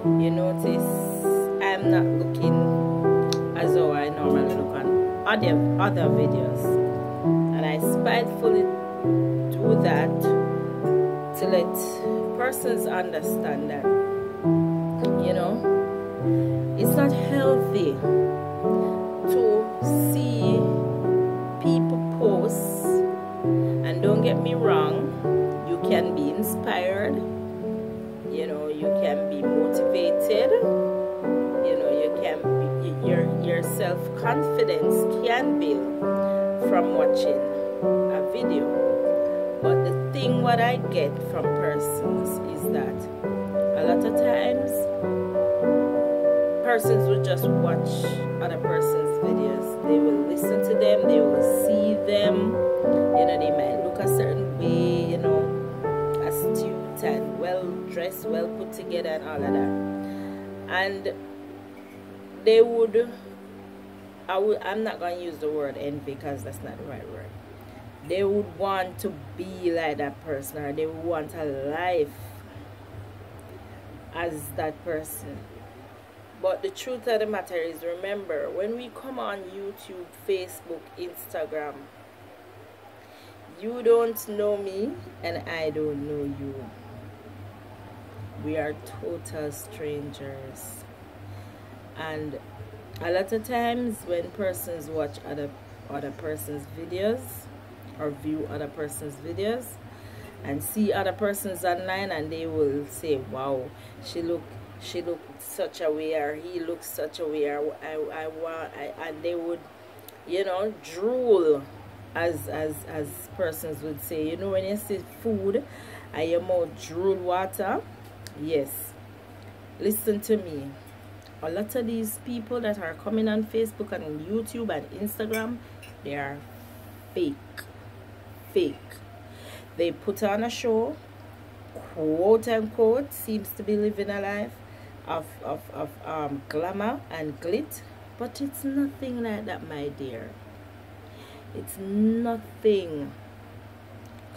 You notice I'm not looking as though I normally look on other videos, and I spitefully do that to let persons understand that, you know, it's not healthy to see people post. And don't get me wrong, you can be inspired, you know, you can be motivated, you know, you can be, your self-confidence can build from watching a video. But the thing what I get from persons is that a lot of times persons will just watch other person's videos. They will listen to them, they will see them, you know, they might look a certain way, you know, astute and well dressed, well put together and all of that. And they would, I'm not going to use the word envy because that's not the right word. They would want to be like that person, or they would want a life as that person. But the truth of the matter is, remember, when we come on YouTube, Facebook, Instagram, you don't know me and I don't know you. We are total strangers. And a lot of times when persons watch other person's videos or view other person's videos and see other persons online, and they will say, wow, she looked such a way, or he looks such a way, or and they would, you know, drool, as persons would say. You know, when you see food and your mouth drool water, yes, listen to me. A lot of these people that are coming on Facebook and YouTube and Instagram, they are fake. They put on a show, quote unquote, seems to be living a life of glamour and glit, but it's nothing like that, my dear. It's nothing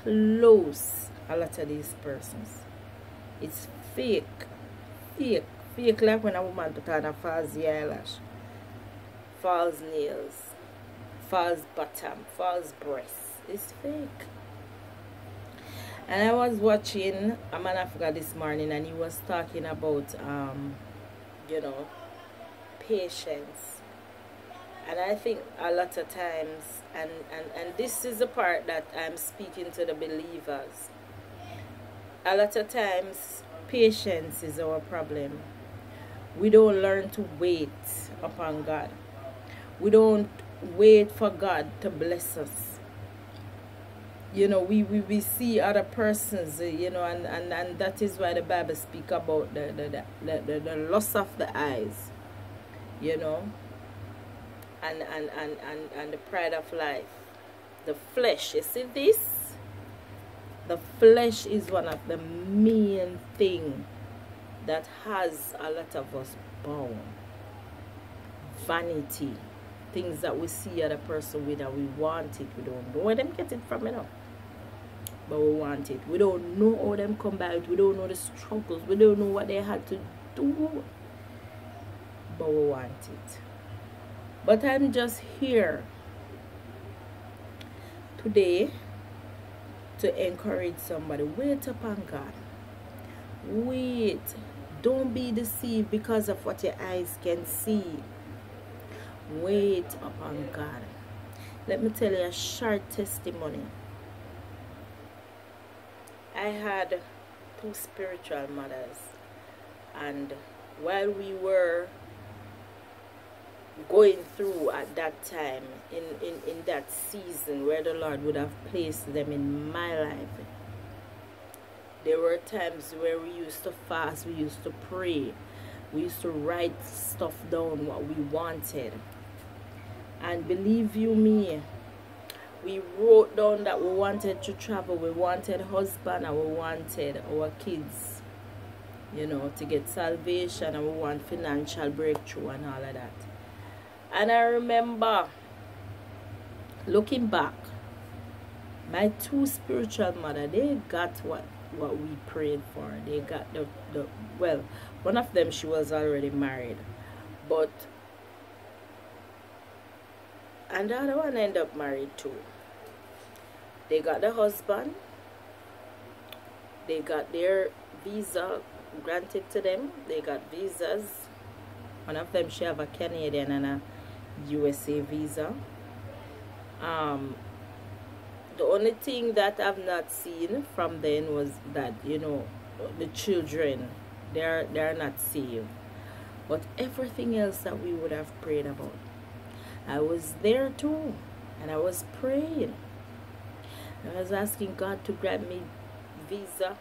close. A lot of these persons, it's fake, like when a woman put on a false eyelash, false nails, false bottom, false breasts. It's fake. And I was watching a man Africa this morning, and he was talking about you know, patience. And I think a lot of times, and this is the part that I'm speaking to the believers, a lot of times patience is our problem. We don't learn to wait upon God. We don't wait for God to bless us. You know, we see other persons, you know, and that is why the Bible speaks about the lust of the eyes, you know, and the pride of life, the flesh. You see this? The flesh is one of the main thing that has a lot of us bound. Vanity, things that we see other person with and we want it. We don't know where them get it from, you know, but we want it. We don't know how them come by it. We don't know the struggles. We don't know what they had to do, but we want it. But I'm just here today to encourage somebody. Wait upon God. Wait. Don't be deceived because of what your eyes can see. Wait upon God. Let me tell you a short testimony. I had 2 spiritual mothers, and while we were going through at that time, in that season where the Lord would have placed them in my life, there were times where we used to fast, we used to pray, we used to write stuff down, what we wanted. And believe you me, we wrote down that we wanted to travel, we wanted husband, and we wanted our kids, you know, to get salvation, and we want financial breakthrough and all of that. And I remember looking back, my 2 spiritual mothers, they got what we prayed for. They got the well, One of them, she was already married, but and the other one ended up married too. They got the husband, they got their visa granted to them, they got visas. One of them, she have a Canadian and a USA visa. The only thing that I've not seen from them was that, you know, the children, they're not saved. But everything else that we would have prayed about, I was there too, and I was praying. I was asking God to grant me visa.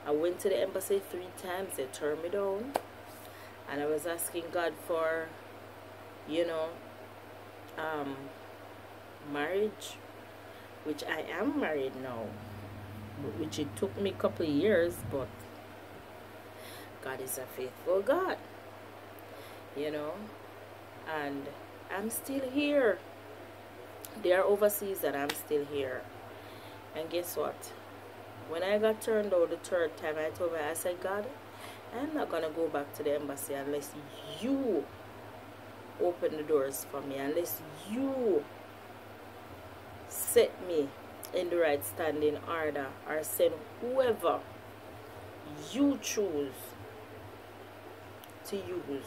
I went to the embassy 3 times, they turned me down. And I was asking God for, you know, marriage, which I am married now, which it took me a couple of years, but God is a faithful God, you know, and I'm still here. They are overseas and I'm still here. And guess what? When I got turned out the 3rd time, I told her, I said, God, I'm not going to go back to the embassy unless you open the doors for me, unless you set me in the right standing order, or send whoever you choose to use.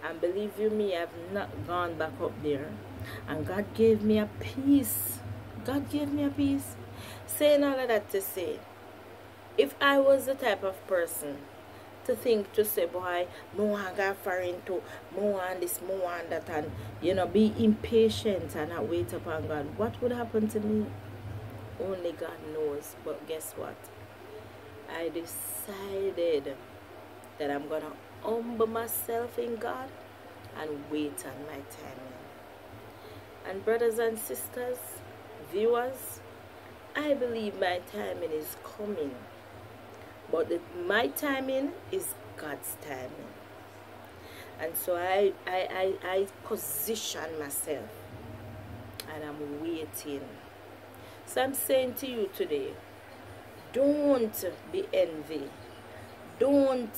And believe you me, I've not gone back up there. And God gave me a peace. God gave me a peace. Saying all of that to say, if I was the type of person to think, to say, boy, no one got foreign to, no one this, no one that, and, you know, be impatient and not wait upon God, what would happen to me? Only God knows. But guess what? I decided that I'm going to humble myself in God and wait on my timing. And brothers and sisters, viewers, I believe my timing is coming. But my timing is God's timing. And so I position myself and I'm waiting. So I'm saying to you today, don't be envy. Don't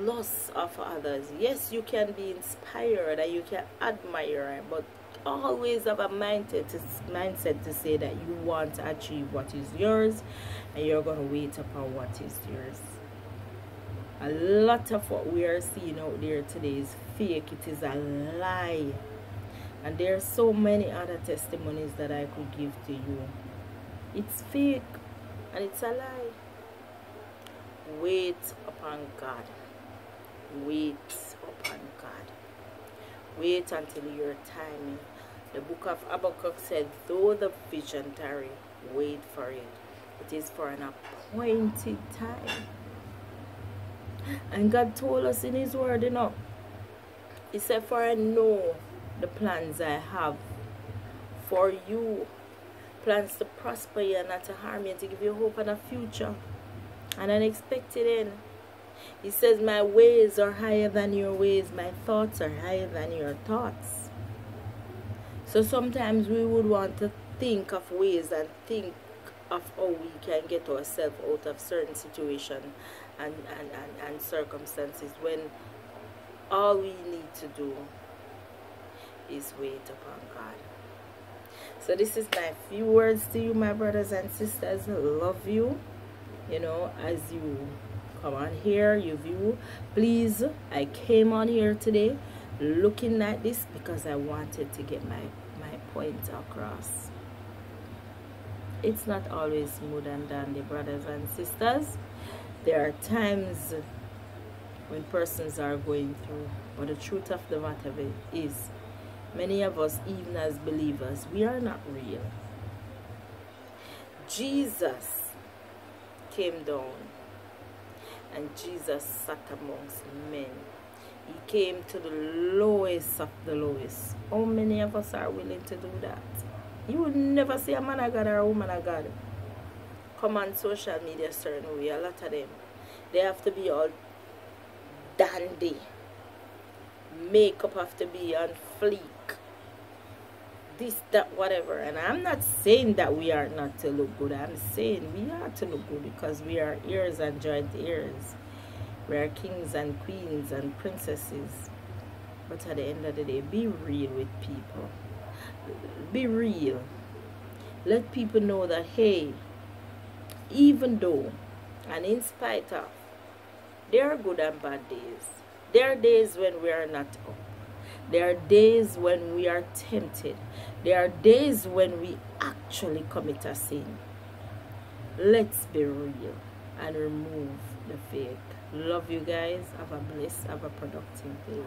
lust of others. Yes, you can be inspired and you can admire, but always have a mindset to say that you want to achieve what is yours and you're going to wait upon what is yours. A lot of what we are seeing out there today is fake. It is a lie. And there are so many other testimonies that I could give to you. It's fake and it's a lie. Wait upon God. Wait upon God. Wait until your timing. The book of Habakkuk said, though the vision tarry, wait for it. It is for an appointed time. And God told us in his word, you know, he said, for I know the plans I have for you. Plans to prosper you and not to harm you, to give you hope and a future and an expected end. He says, my ways are higher than your ways. My thoughts are higher than your thoughts. So sometimes we would want to think of ways and think of how we can get ourselves out of certain situations and circumstances, when all we need to do is wait upon God. So this is my few words to you, my brothers and sisters. I love you. You know, as you come on here, you view, please, I came on here today looking at this because I wanted to get my point across. It's not always smooth and dandy, brothers and sisters. There are times when persons are going through, but the truth of the matter is, many of us, even as believers, we are not real. Jesus came down and Jesus sat amongst men. He came to the lowest of the lowest. How many of us are willing to do that? You will never see a man of God or a woman of God come on social media a certain way. A lot of them, they have to be all dandy. Makeup have to be on fleek. This, that, whatever. And I'm not saying that we are not to look good. I'm saying we are to look good because we are ears and joint ears. We are kings and queens and princesses. But at the end of the day, be real with people. Be real. Let people know that, hey, even though and in spite of, there are good and bad days. There are days when we are not up. There are days when we are tempted. There are days when we actually commit a sin. Let's be real and remove the fake. Love you guys. Have a blessed, have a productive day.